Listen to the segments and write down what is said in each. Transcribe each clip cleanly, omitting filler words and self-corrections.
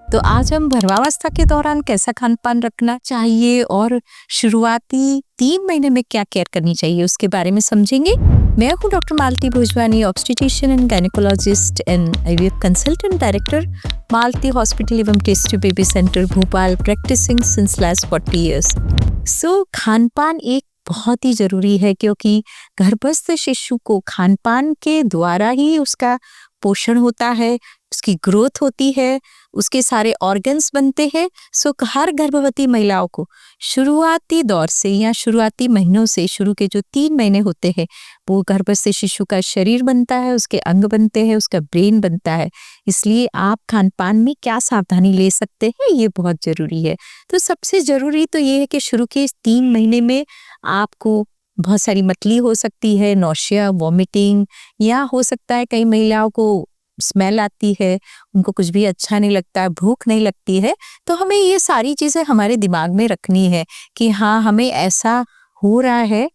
तो आज हम गर्भावस्था के दौरान कैसा खान पान रखना चाहिए और शुरुआती 3 महीने में क्या केयर करनी चाहिए उसके बारे में समझेंगे। मैं हूँ doctor Malti Bhojwani, obstetrician and gynaecologist and IVF consultant director, Malti hospital एवं test tube baby centre Bhopal, practising since last 40 years. So खान पान एक बहुत ही जरूरी है क्योंकि गर्भस्थ शिशु को खान पान के द्वारा ही उसका पोषण होता है, उसकी ग्रोथ होती है, उसके सारे ऑर्गन्स बनते हैं। सो हर गर्भवती महिलाओं को शुरुआती दौर से या शुरुआती महीनों से, शुरू के जो 3 महीने होते हैं, वो गर्भस्थ शिशु का शरीर बनता है, उसके अंग बनते हैं, उसका ब्रेन बनता है। इसलिए आप खान पान में क्या सावधानी ले सकते हैं, ये बहुत जरूरी है। तो सबसे जरूरी तो ये है कि शुरू के 3 महीने में आपको बहुत सारी मतली हो सकती है, नौशिया, वॉमिटिंग, या हो सकता है कई महिलाओं को स्मेल आती है, उनको कुछ भी अच्छा नहीं लगता है, भूख नहीं लगती है। तो हमें ये सारी चीजें हमारे दिमाग में रखनी है कि हाँ, हमें ऐसा हो रहा है,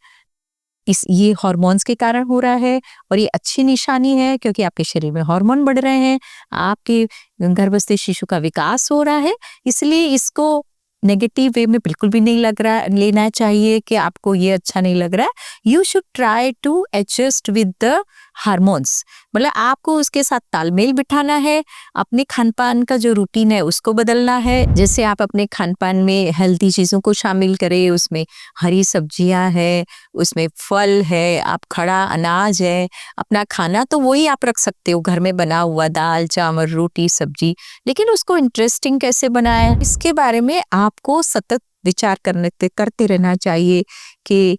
ये हार्मोन्स के कारण हो रहा है और ये अच्छी निशानी है क्योंकि आपके शरीर में हार्मोन बढ़ रहे हैं, आपके गर्भस्थ शिशु का विकास हो रहा है। इसलिए इसको नेगेटिव वे में बिल्कुल भी नहीं लग रहा लेना चाहिए कि आपको ये अच्छा नहीं लग रहा है। You should try to adjust with the hormones, मतलब आपको उसके साथ तालमेल बिठाना है। अपने खान पान का जो रूटीन है उसको बदलना है। जैसे आप अपने खान पान में हेल्दी चीज़ों को शामिल करें, उसमें हरी सब्जियां है, उसमें फल है, आप खड़ा अनाज है। अपना खाना तो वही आप रख सकते हो, घर में बना हुआ दाल चावल रोटी सब्जी, लेकिन उसको इंटरेस्टिंग कैसे बनाएं, इसके बारे में आपको सतत विचार करते रहना चाहिए कि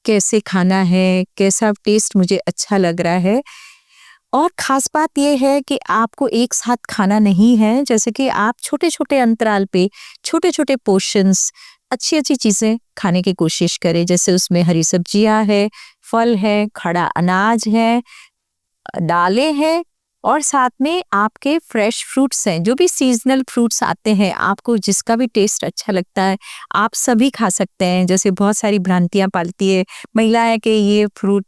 कैसे खाना है, कैसा टेस्ट मुझे अच्छा लग रहा है। और खास बात यह है कि आपको एक साथ खाना नहीं है, जैसे कि आप छोटे छोटे अंतराल पे छोटे छोटे पोर्शंस अच्छी अच्छी चीजें खाने की कोशिश करें। जैसे उसमें हरी सब्जियां है, फल है, खड़ा अनाज है, दालें हैं, और साथ में आपके फ्रेश फ्रूट्स हैं, जो भी सीजनल फ्रूट्स आते हैं, आपको जिसका भी टेस्ट अच्छा लगता है आप सभी खा सकते हैं। जैसे बहुत सारी भ्रांतियां पालती है महिलाएं कि ये फ्रूट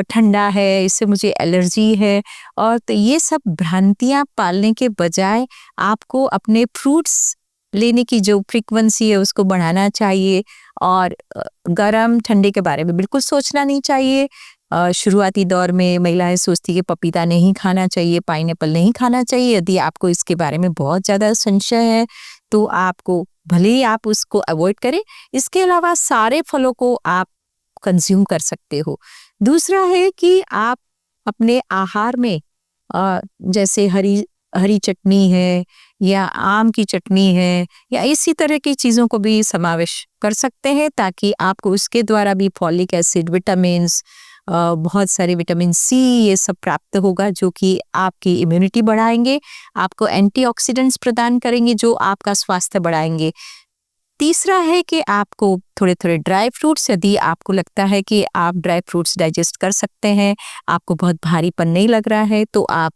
ठंडा है, इससे मुझे एलर्जी है, और तो ये सब भ्रांतियां पालने के बजाय आपको अपने फ्रूट्स लेने की जो फ्रीक्वेंसी है उसको बढ़ाना चाहिए। और गरम ठंडे के बारे में बिल्कुल सोचना नहीं चाहिए। शुरुआती दौर में महिलाएं सोचती है पपीता नहीं खाना चाहिए, पाइनएप्पल नहीं खाना चाहिए। यदि आपको इसके बारे में बहुत ज़्यादा संशय है तो आपको भले ही आप उसको अवॉइड करें, इसके अलावा सारे फलों को आप कंज्यूम कर सकते हो। दूसरा है कि आप अपने आहार में जैसे हरी हरी चटनी है या आम की चटनी है या इसी तरह की चीज़ों को भी समावेश कर सकते हैं, ताकि आपको उसके द्वारा भी फॉलिक एसिड, विटामिन्स, बहुत सारे विटामिन सी, ये सब प्राप्त होगा, जो कि आपकी इम्यूनिटी बढ़ाएंगे, आपको एंटीऑक्सीडेंट्स प्रदान करेंगे जो आपका स्वास्थ्य बढ़ाएंगे। तीसरा है कि आपको थोड़े थोड़े ड्राई फ्रूट्स, यदि आपको लगता है कि आप ड्राई फ्रूट्स डाइजेस्ट कर सकते हैं, आपको बहुत भारीपन नहीं लग रहा है, तो आप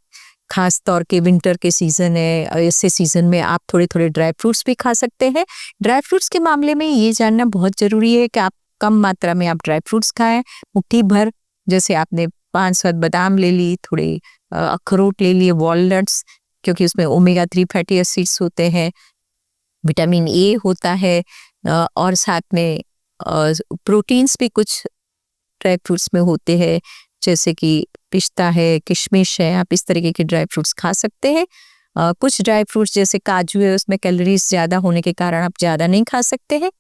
खास तौर के विंटर के सीजन है, ऐसे सीजन में आप थोड़े थोड़े ड्राई फ्रूट्स भी खा सकते हैं। ड्राई फ्रूट्स के मामले में ये जानना बहुत जरूरी है कि आप कम मात्रा में आप ड्राई फ्रूट्स खाएं, मुट्ठी भर, जैसे आपने 5-7 बादाम ले ली, थोड़े अखरोट ले लिए, वॉलनट्स, क्योंकि उसमें ओमेगा 3 फैटी एसिड्स होते हैं, विटामिन ए होता है, और साथ में प्रोटीन्स भी कुछ ड्राई फ्रूट्स में होते हैं, जैसे कि पिस्ता है, किशमिश है। आप इस तरीके के ड्राई फ्रूट्स खा सकते हैं। कुछ ड्राई फ्रूट्स जैसे काजू है, उसमें कैलोरीज ज़्यादा होने के कारण आप ज़्यादा नहीं खा सकते हैं।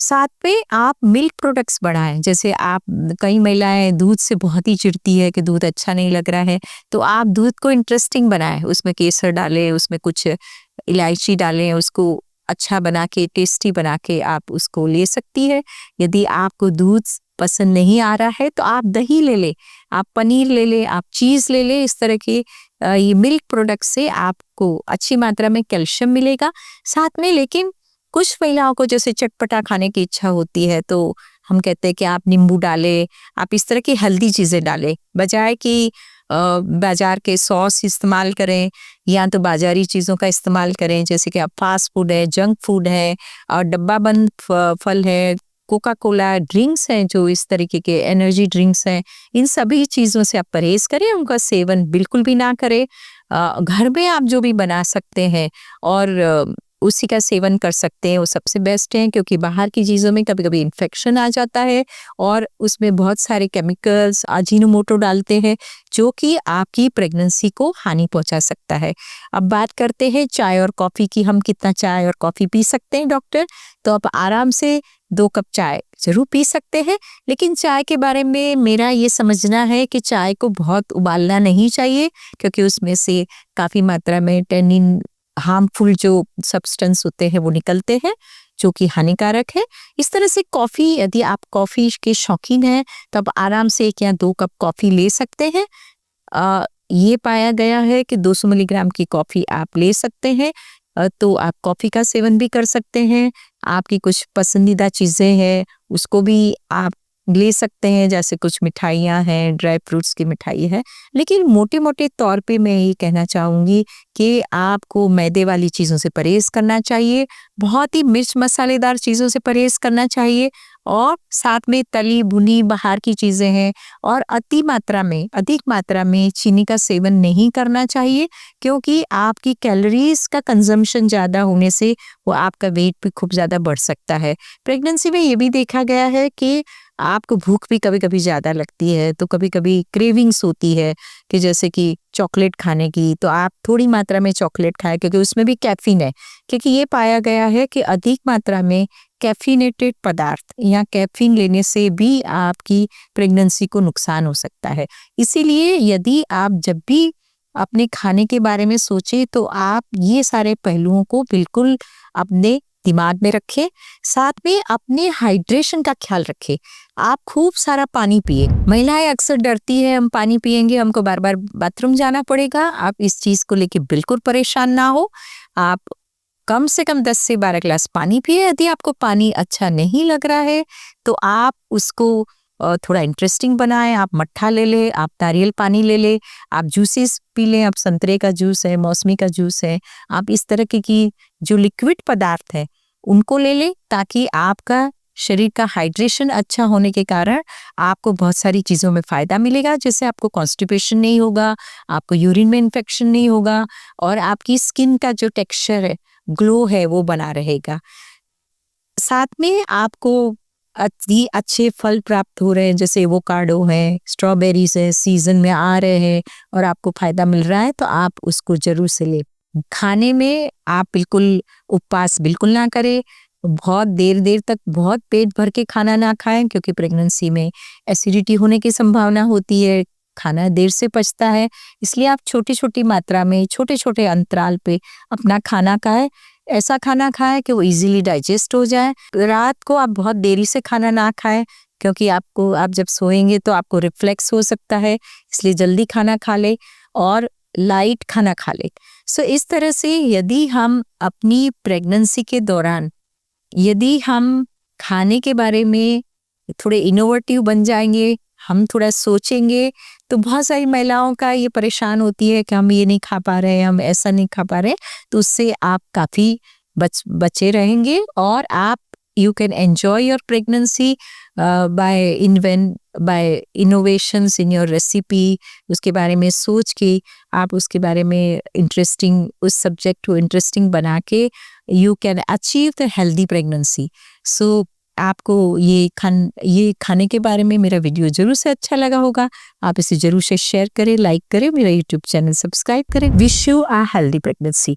साथ में आप मिल्क प्रोडक्ट्स बढ़ाएं, जैसे आप, कई महिलाएं दूध से बहुत ही चिढ़ती है कि दूध अच्छा नहीं लग रहा है, तो आप दूध को इंटरेस्टिंग बनाएं, उसमें केसर डालें, उसमें कुछ इलायची डालें, उसको अच्छा बना के, टेस्टी बना के आप उसको ले सकती है। यदि आपको दूध पसंद नहीं आ रहा है तो आप दही ले ले, आप पनीर ले ले, आप चीज़ ले ले। इस तरह के ये मिल्क प्रोडक्ट से आपको अच्छी मात्रा में कैल्शियम मिलेगा। साथ में, लेकिन कुछ महिलाओं को जैसे चटपटा खाने की इच्छा होती है, तो हम कहते हैं कि आप नींबू डालें, आप इस तरह की हेल्दी चीज़ें डालें, बजाय कि बाजार के सॉस इस्तेमाल करें या तो बाजारी चीज़ों का इस्तेमाल करें, जैसे कि आप फास्ट फूड है, जंक फूड है, और डब्बा बंद फल है, कोका कोला ड्रिंक्स हैं, जो इस तरीके के एनर्जी ड्रिंक्स हैं, इन सभी चीज़ों से आप परहेज करें, उनका सेवन बिल्कुल भी ना करें। घर में आप जो भी बना सकते हैं और उसी का सेवन कर सकते हैं, वो सबसे बेस्ट है, क्योंकि बाहर की चीज़ों में कभी-कभी इन्फेक्शन आ जाता है और उसमें बहुत सारे केमिकल्स, अजीनोमोटो डालते हैं, जो कि आपकी प्रेगनेंसी को हानि पहुंचा सकता है। अब बात करते हैं चाय और कॉफ़ी की। हम कितना चाय और कॉफ़ी पी सकते हैं डॉक्टर? तो आप आराम से 2 कप चाय ज़रूर पी सकते हैं, लेकिन चाय के बारे में मेरा ये समझना है कि चाय को बहुत उबालना नहीं चाहिए, क्योंकि उसमें से काफ़ी मात्रा में टैनिन, हार्मफुल जो सब्सटेंस होते हैं वो निकलते हैं, जो कि हानिकारक है। इस तरह से कॉफ़ी, यदि आप कॉफ़ी के शौकीन हैं तो आप आराम से 1 या 2 कप कॉफ़ी ले सकते हैं। ये पाया गया है कि 200 मिलीग्राम की कॉफ़ी आप ले सकते हैं। तो आप कॉफ़ी का सेवन भी कर सकते हैं। आपकी कुछ पसंदीदा चीज़ें हैं उसको भी आप ले सकते हैं, जैसे कुछ मिठाइयाँ हैं, ड्राई फ्रूट्स की मिठाई है। लेकिन मोटे-मोटे तौर पे मैं ये कहना चाहूँगी कि आपको मैदे वाली चीज़ों से परहेज़ करना चाहिए, बहुत ही मिर्च मसालेदार चीज़ों से परहेज़ करना चाहिए और साथ में तली भुनी बाहर की चीज़ें हैं और अधिक मात्रा में चीनी का सेवन नहीं करना चाहिए, क्योंकि आपकी कैलोरीज़ का कंज़म्पशन ज़्यादा होने से वो आपका वेट भी खूब ज़्यादा बढ़ सकता है। प्रेगनेंसी में ये भी देखा गया है कि आपको भूख भी कभी-कभी ज़्यादा लगती है, तो कभी-कभी क्रेविंग्स होती है कि जैसे कि चॉकलेट खाने की, तो आप थोड़ी मात्रा में चॉकलेट खाएँ, क्योंकि उसमें भी कैफ़ीन है। क्योंकि ये पाया गया है कि अधिक मात्रा में कैफ़ीनेटेड पदार्थ या कैफ़ीन लेने से भी आपकी प्रेगनेंसी को नुकसान हो सकता है। इसीलिए यदि आप जब भी अपने खाने के बारे में सोचें, तो आप ये सारे पहलुओं को बिल्कुल अपने दिमाग में रखें। साथ में अपने हाइड्रेशन का ख्याल रखें। आप खूब सारा पानी पिए। महिलाएं अक्सर डरती है, हम पानी पिएंगे, हमको बार-बार बाथरूम जाना पड़ेगा। आप इस चीज़ को लेके बिल्कुल परेशान ना हो। आप कम से कम 10 से 12 ग्लास पानी पिए। यदि आपको पानी अच्छा नहीं लग रहा है, तो आप उसको थोड़ा इंटरेस्टिंग बनाएं। आप मट्ठा ले लें, आप नारियल पानी ले लें, आप जूसेस पी लें, आप संतरे का जूस है, मौसमी का जूस है, आप इस तरह की जो लिक्विड पदार्थ है उनको ले लें, ताकि आपका शरीर का हाइड्रेशन अच्छा होने के कारण आपको बहुत सारी चीज़ों में फ़ायदा मिलेगा, जिससे आपको कॉन्स्टिपेशन नहीं होगा, आपको यूरिन में इन्फेक्शन नहीं होगा और आपकी स्किन का जो टेक्सचर है, ग्लो है, वो बना रहेगा। साथ में आपको अच्छे फल प्राप्त हो रहे हैं, जैसे एवोकाडो है, स्ट्रॉबेरीज है, सीजन में आ रहे हैं और आपको फायदा मिल रहा है, तो आप उसको जरूर से लें। खाने में आप बिल्कुल उपवास बिल्कुल ना करें, बहुत देर तक बहुत पेट भर के खाना ना खाएं, क्योंकि प्रेगनेंसी में एसिडिटी होने की संभावना होती है, खाना देर से पचता है। इसलिए आप छोटी-छोटी मात्रा में, छोटे-छोटे अंतराल पे अपना खाना खाएं। ऐसा खाना खाएं कि वो इजीली डाइजेस्ट हो जाए। रात को आप बहुत देरी से खाना ना खाएं, क्योंकि आप जब सोएंगे तो आपको रिफ्लेक्स हो सकता है, इसलिए जल्दी खाना खा ले और लाइट खाना खा ले। सो इस तरह से यदि हम अपनी प्रेगनेंसी के दौरान यदि हम खाने के बारे में थोड़े इनोवेटिव बन जाएंगे, हम थोड़ा सोचेंगे, तो बहुत सारी महिलाओं का ये परेशान होती है कि हम ये नहीं खा पा रहे हैं, हम ऐसा नहीं खा पा रहे, तो उससे आप काफ़ी बचे रहेंगे और आप you can enjoy your pregnancy bye innovations in your recipe. उसके बारे में सोच के आप उसके बारे में उस सब्जेक्ट को इंटरेस्टिंग बना के you can achieve the healthy pregnancy. So आपको ये खाने के बारे में मेरा वीडियो जरूर से अच्छा लगा होगा। आप इसे जरूर से शेयर करें, लाइक करें, मेरा यूट्यूब चैनल सब्सक्राइब करें। Wish you a healthy pregnancy.